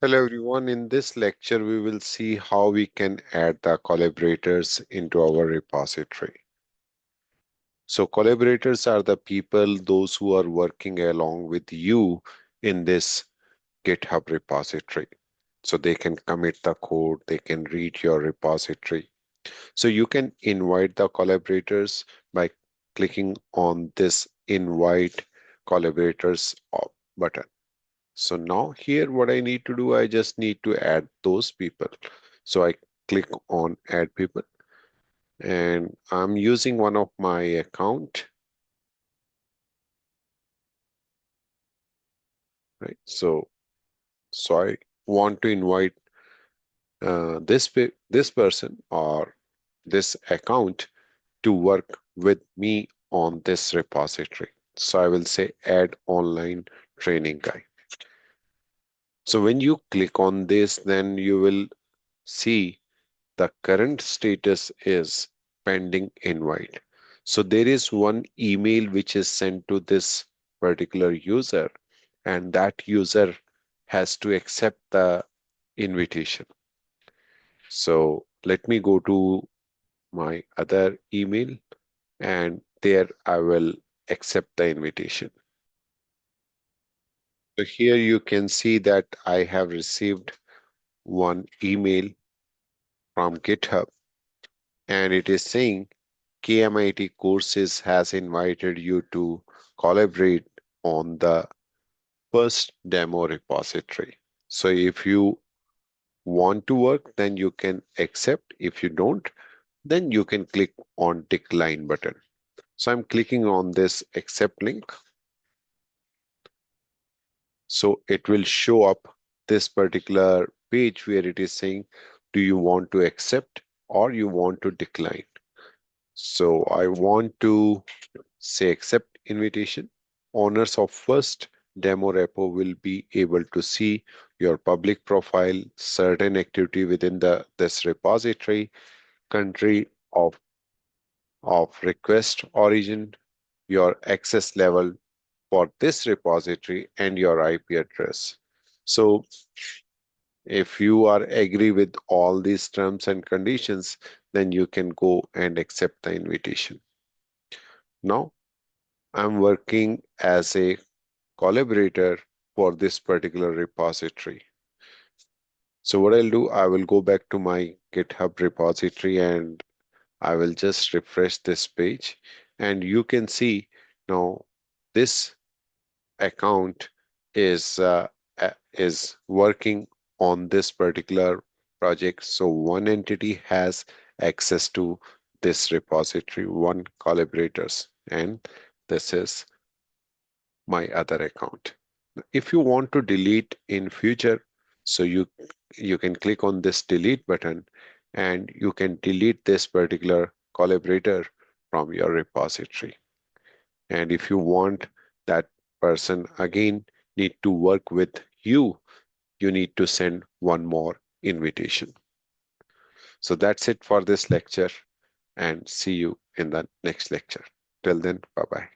Hello everyone. In this lecture, we will see how we can add the collaborators into our repository. So collaborators are the people, those who are working along with you in this GitHub repository. So they can commit the code, they can read your repository. So you can invite the collaborators by clicking on this invite collaborators button. So now here what I need to do, I just need to add those people. So I click on add people and I'm using one of my account, right? So I want to invite this person or this account to work with me on this repository. So I will say add online training guy. So when you click on this, then you will see the current status is pending invite. So there is one email which is sent to this particular user, and that user has to accept the invitation. So let me go to my other email, and there I will accept the invitation. So here you can see that I have received one email from GitHub, and it is saying KMIT Courses has invited you to collaborate on the first demo repository. So if you want to work, then you can accept. If you don't, then you can click on decline button. So I'm clicking on this accept link. So it will show up this particular page where it is saying, do you want to accept or you want to decline? So I want to say accept invitation. Owners of first demo repo will be able to see your public profile, certain activity within this repository, country of request origin, your access level for this repository, and your IP address. So if you are agree with all these terms and conditions, then you can go and accept the invitation. Now I'm working as a collaborator for this particular repository. So what I'll do, I will go back to my GitHub repository and I will just refresh this page, and you can see now this account is working on this particular project. So one entity has access to this repository, one collaborators, and this is my other account. If you want to delete in future, so you can click on this delete button and you can delete this particular collaborator from your repository. And if you want that person again need to work with you, you need to send one more invitation. So that's it for this lecture, and see you in the next lecture. Till then, bye bye.